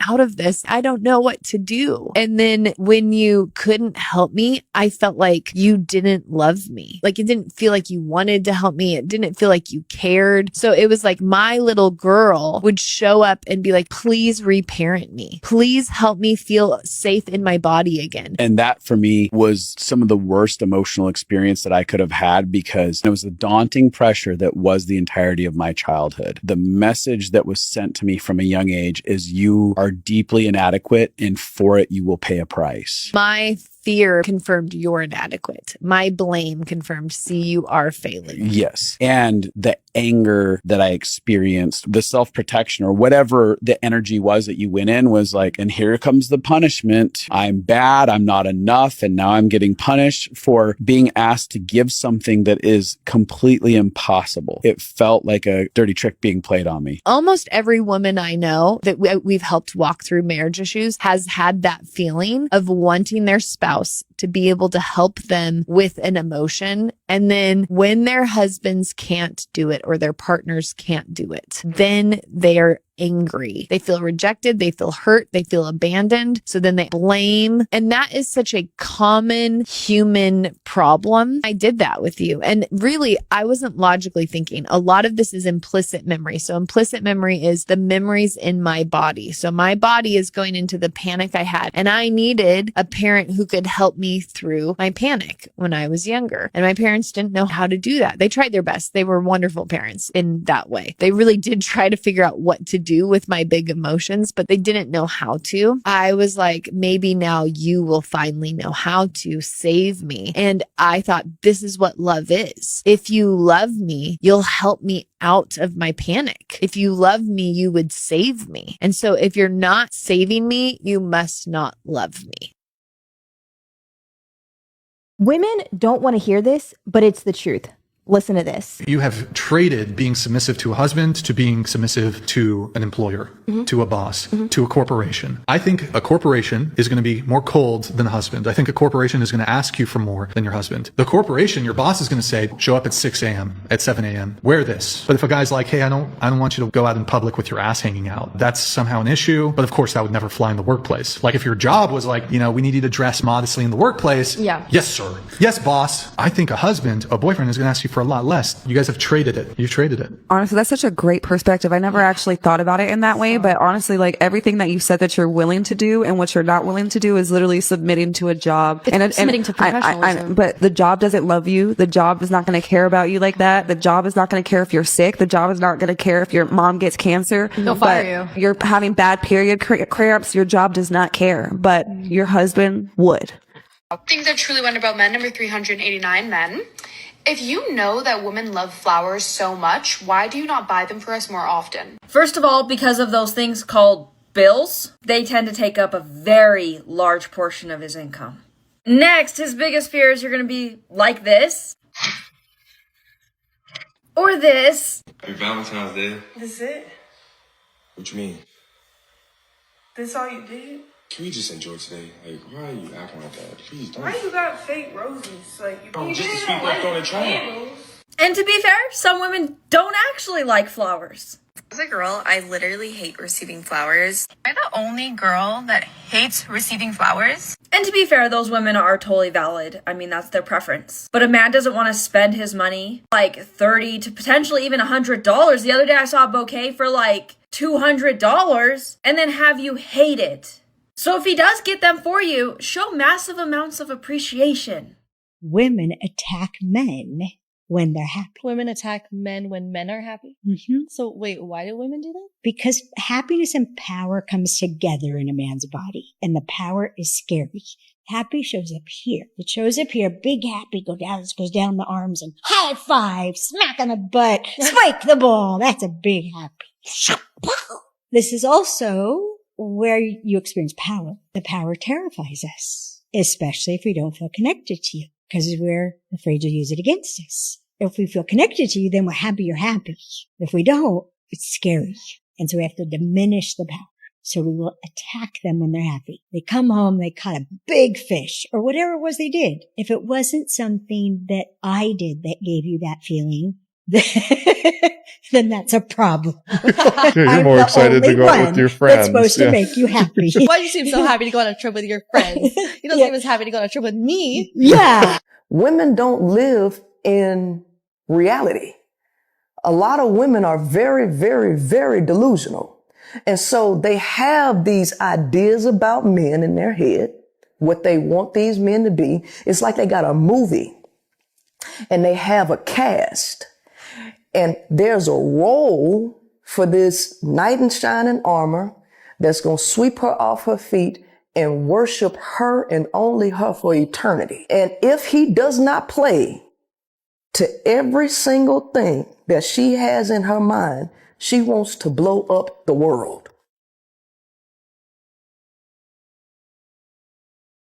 out of this. I don't know what to do. And then when you couldn't help me, I felt like you didn't love me. Like it didn't feel like you wanted to help me. It didn't feel like you cared. So it was like my little girl would show up and be like, please reparent me. Please help me feel safe in my body again. And that for me was some of the worst emotional experience that I could have had, because it was the daunting pressure that was the entirety of my childhood. The message that was sent to me from a young age is you are deeply inadequate, and for it, you will pay a price. My fear confirmed you're inadequate. My blame confirmed, see, you are failing. Yes. And the anger that I experienced, the self-protection or whatever the energy was that you went in was like, and here comes the punishment. I'm bad. I'm not enough. And now I'm getting punished for being asked to give something that is completely impossible. It felt like a dirty trick being played on me. Almost every woman I know that we've helped walk through marriage issues has had that feeling of wanting their spouse to be able to help them with an emotion. And then when their husbands can't do it or their partners can't do it, then they're angry. They feel rejected. They feel hurt. They feel abandoned. So then they blame. And that is such a common human problem. I did that with you. And really, I wasn't logically thinking. A lot of this is implicit memory. So implicit memory is the memories in my body. So my body is going into the panic I had. And I needed a parent who could help me me through my panic when I was younger. And my parents didn't know how to do that. They tried their best. They were wonderful parents in that way. They really did try to figure out what to do with my big emotions, but they didn't know how to. I was like, maybe now you will finally know how to save me. And I thought, this is what love is. If you love me, you'll help me out of my panic. If you love me, you would save me. And so if you're not saving me, you must not love me. Women don't want to hear this, but it's the truth. Listen to this. You have traded being submissive to a husband to being submissive to an employer, to a boss, to a corporation. I think a corporation is going to be more cold than a husband. I think a corporation is going to ask you for more than your husband. The corporation, your boss is going to say, show up at 6 a.m., at 7 a.m., wear this. But if a guy's like, hey, I don't want you to go out in public with your ass hanging out, that's somehow an issue. But of course, that would never fly in the workplace. Like if your job was like, we need you to dress modestly in the workplace. Yeah. Yes, sir. Yes, boss. I think a boyfriend is going to ask you for a lot less. You guys have traded it. You've traded it. Honestly, that's such a great perspective. I never actually thought about it in that way, but honestly, like everything that you said that you're willing to do and what you're not willing to do is literally submitting to a job. Submitting to professionalism. But the job doesn't love you. The job is not going to care about you like that. The job is not going to care if you're sick. The job is not going to care if your mom gets cancer. They'll fire you. You're having bad period cramps. Your job does not care, but your husband would. Things I truly wonder about men, number 389, men. If you know that women love flowers so much, why do you not buy them for us more often? First of all, because of those things called bills, they tend to take up a very large portion of his income. Next, his biggest fears are going to be like this. Or this. Happy Valentine's Day. This it? What you mean? This all you did? Can we just enjoy today? Like, why are you acting like that? Please don't. Why you got fake roses? Like, Bro, just to sweep up on the train. And to be fair, some women don't actually like flowers. As a girl, I literally hate receiving flowers. Am I the only girl that hates receiving flowers? And to be fair, those women are totally valid. I mean, that's their preference. But a man doesn't want to spend his money like $30 to potentially even $100. The other day I saw a bouquet for like $200 and then have you hate it. So if he does get them for you, show massive amounts of appreciation. Women attack men when they're happy. Women attack men when men are happy? Mm-hmm. So wait, why do women do that? Because happiness and power comes together in a man's body, and the power is scary. Happy shows up here. It shows up here. Big happy goes down the arms and high five, smack on the butt, spike the ball. That's a big happy. This is also where you experience power. The power terrifies us, especially if we don't feel connected to you, because we're afraid to use it against us. If we feel connected to you, then we're happy you're happy. If we don't, it's scary. And so we have to diminish the power. So we will attack them when they're happy. They come home, they caught a big fish or whatever it was they did. If it wasn't something that I did that gave you that feeling, then that's a problem. Yeah, you're more excited to go out with your friends. That's supposed to make you happy. Why do you seem so happy to go on a trip with your friends? You don't seem as happy to go on a trip with me. Yeah. Women don't live in reality. A lot of women are very, very, very delusional. And so they have these ideas about men in their head, what they want these men to be. It's like they got a movie and they have a cast. And there's a role for this knight in shining armor that's going to sweep her off her feet and worship her and only her for eternity. And if he does not play to every single thing that she has in her mind, she wants to blow up the world.